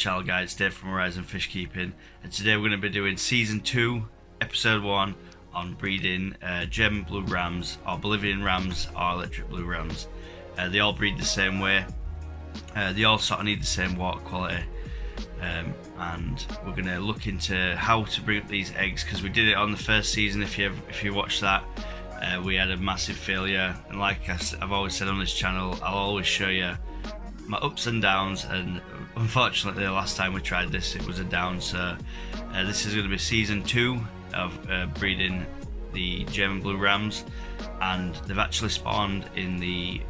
channel, guys. Dave from Horizon Fish Keeping, and today we're going to be doing Season 2, Episode 1 on breeding German blue rams, or Bolivian rams, or electric blue rams. They all breed the same way. They all sort of need the same water quality. And we're going to look into how to bring up these eggs, because we did it on the first season. If you watched that, we had a massive failure, and like I've always said on this channel, I'll always show you my ups and downs, and unfortunately the last time we tried this it was a down. So this is going to be Season 2 of breeding the German blue rams, and they've actually spawned in the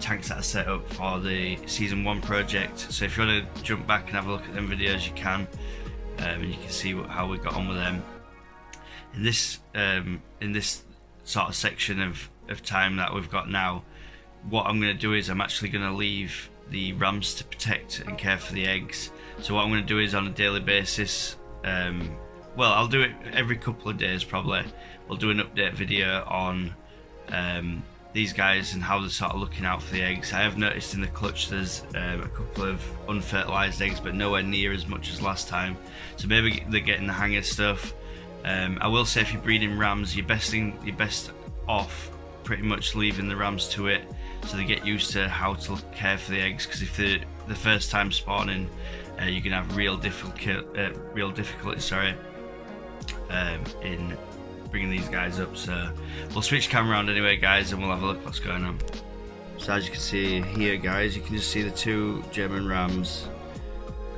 tanks that are set up for the Season 1 project. So if you want to jump back and have a look at them videos, you can, and you can see how we got on with them. In this sort of section of time that we've got now, what I'm going to do is I'm actually going to leave the rams to protect and care for the eggs. So what I'm going to do is on a daily basis, well, I'll do it every couple of days probably. We'll do an update video on these guys and how they're sort of looking out for the eggs. I have noticed in the clutch there's a couple of unfertilized eggs, but nowhere near as much as last time. So maybe they're getting the hang of stuff. I will say, if you're breeding rams, you're best off pretty much leaving the rams to it, so they get used to how to care for the eggs. Because if they're the first time spawning, you can have real difficulty in bringing these guys up. So we'll switch camera around anyway, guys, and we'll have a look what's going on. So as you can see here, guys, you can just see the two German rams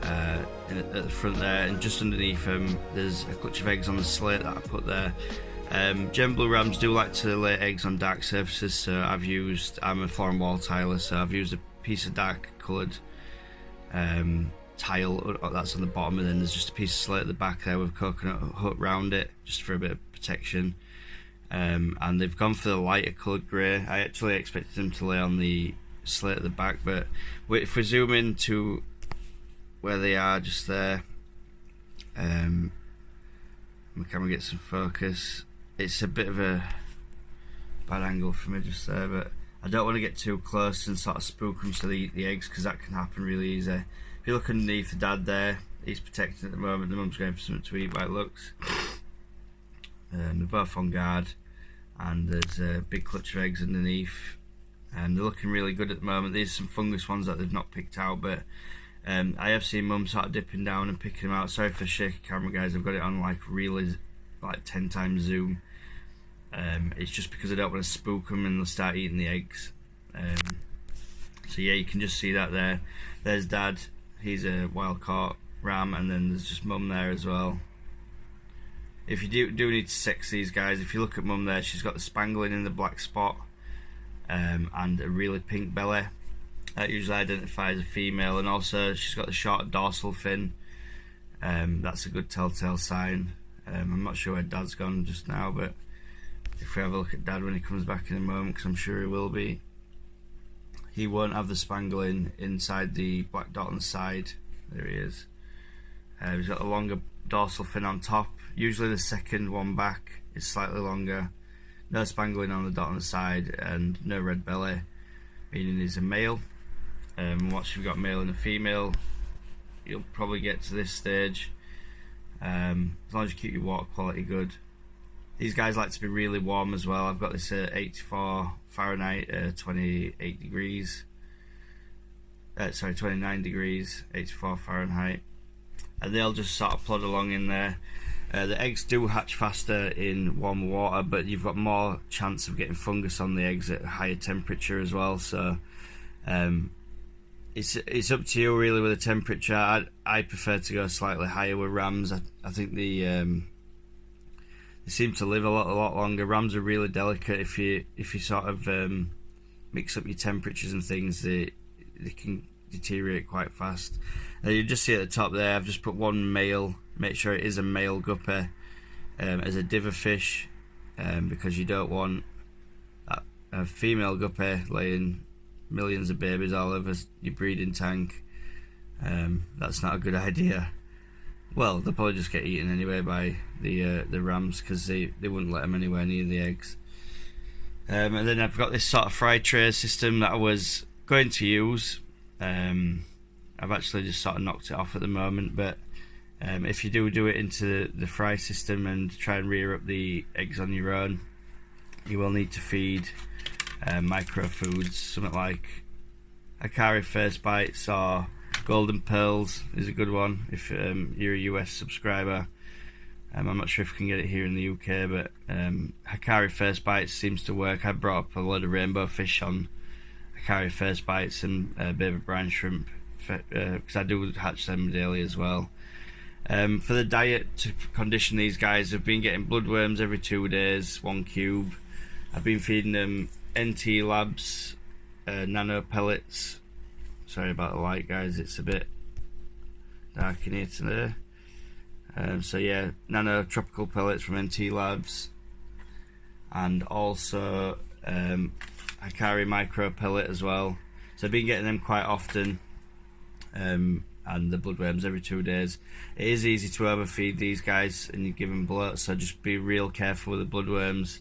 at the front there, and just underneath them there's a clutch of eggs on the slate that I put there. German blue rams do like to lay eggs on dark surfaces, so I'm a floor and wall tiler, so I've used a piece of dark coloured tile that's on the bottom, and then there's just a piece of slate at the back there with coconut hut round it, just for a bit of protection. And they've gone for the lighter coloured grey. I actually expected them to lay on the slate at the back, but if we zoom in to where they are just there, my camera gets some focus. It's a bit of a bad angle for me just there, but I don't want to get too close and sort of spook them so they eat the eggs, because that can happen really easy. If you look underneath the dad there, he's protecting at the moment. The mum's going for something to eat by it looks. They're both on guard, and there's a big clutch of eggs underneath, and they're looking really good at the moment. These are some fungus ones that they've not picked out, but I have seen mum sort of dipping down and picking them out. Sorry for the shaky camera, guys. I've got it on like really 10 times zoom. It's just because I don't want to spook them and they'll start eating the eggs. So yeah, you can just see that there. There's dad. He's a wild caught ram, and then there's just mum there as well. If you do need to sex these guys, if you look at mum there, she's got the spangling in the black spot, and a really pink belly. That usually identifies a female, and also she's got the short dorsal fin. That's a good telltale sign. I'm not sure where dad's gone just now, but if we have a look at dad when he comes back in a moment, because I'm sure he will be, he won't have the spangling inside the black dot on the side. There he is. He's got a longer dorsal fin on top. Usually the second one back is slightly longer. No spangling on the dot on the side, and no red belly, meaning he's a male. Once you've got male and a female, you'll probably get to this stage, as long as you keep your water quality good. These guys like to be really warm as well. I've got this 84 Fahrenheit, 28 degrees, sorry, 29 degrees, 84 Fahrenheit, and they'll just sort of plod along in there. The eggs do hatch faster in warm water, but you've got more chance of getting fungus on the eggs at a higher temperature as well. So it's up to you really with the temperature. I prefer to go slightly higher with rams. I think they seem to live a lot longer. Rams are really delicate. If you sort of mix up your temperatures and things, they can deteriorate quite fast. You just see at the top there, I've just put one male. Make sure it is a male guppy as a diver fish, because you don't want a female guppy laying millions of babies all over your breeding tank. That's not a good idea. Well, they'll probably just get eaten anyway by the rams, because they wouldn't let them anywhere near the eggs. And then I've got this sort of fry tray system that I was going to use, I've actually just sort of knocked it off at the moment, but if you do it into the fry system and try and rear up the eggs on your own, you will need to feed micro foods, something like Hikari First Bites or Golden Pearls is a good one if you're a US subscriber. I'm not sure if you can get it here in the UK, but Hikari First Bites seems to work. I brought up a load of rainbow fish on Hikari First Bites and baby brine shrimp, because I do hatch them daily as well. For the diet, to condition these guys, I've been getting bloodworms every 2 days, 1 cube. I've been feeding them NT Labs nano pellets. Sorry about the light, guys, it's a bit dark in here today. So yeah, nano tropical pellets from NT Labs, and also Hikari micro pellet as well. So I've been getting them quite often, and the bloodworms every 2 days. It is easy to overfeed these guys and you give them bloat, so just be real careful with the bloodworms.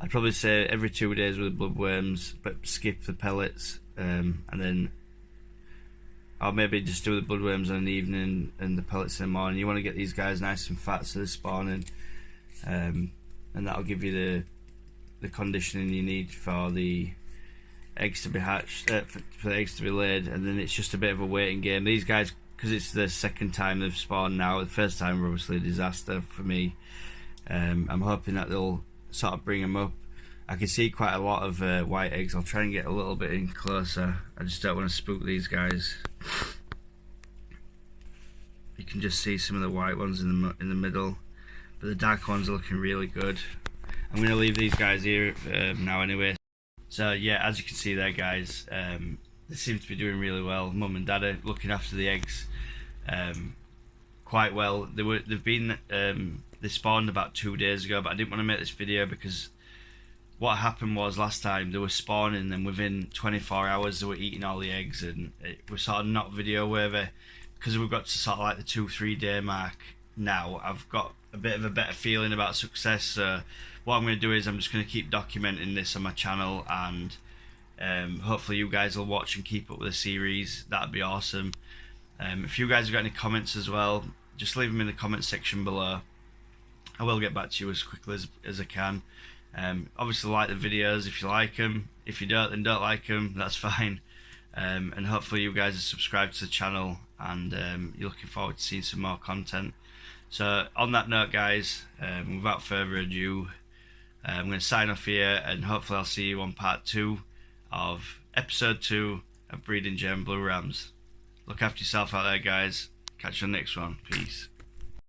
I'd probably say every 2 days with the bloodworms, but skip the pellets, and then or maybe just do the bloodworms in the evening and the pellets in the morning. You want to get these guys nice and fat so they're spawning, and that'll give you the conditioning you need for the eggs to be hatched, for the eggs to be laid. And then it's just a bit of a waiting game. These guys, because it's the second time they've spawned now, the first time were obviously a disaster for me. I'm hoping that they'll sort of bring them up. I can see quite a lot of white eggs. I'll try and get a little bit in closer. I just don't want to spook these guys. You can just see some of the white ones in the middle, but the dark ones are looking really good. I'm going to leave these guys here now anyway. So yeah, as you can see there, guys, they seem to be doing really well. Mum and Dad are looking after the eggs quite well. They spawned about 2 days ago, but I didn't want to make this video because what happened was last time they were spawning, and within 24 hours they were eating all the eggs, and it was sort of not video worthy. Because we've got to sort of like the 2-3 day mark now, I've got a bit of a better feeling about success. So what I'm going to do is I'm just going to keep documenting this on my channel, and hopefully you guys will watch and keep up with the series. That'd be awesome. If you guys have got any comments as well, just leave them in the comment section below. I will get back to you as quickly as I can. Obviously like the videos if you like them. If you don't, then don't like them, that's fine. And hopefully you guys are subscribed to the channel, and you're looking forward to seeing some more content. So on that note, guys, without further ado, I'm going to sign off here, and hopefully I'll see you on part 2 of episode 2 of Breeding German Blue Rams. Look after yourself out there, guys. Catch you on the next one. Peace.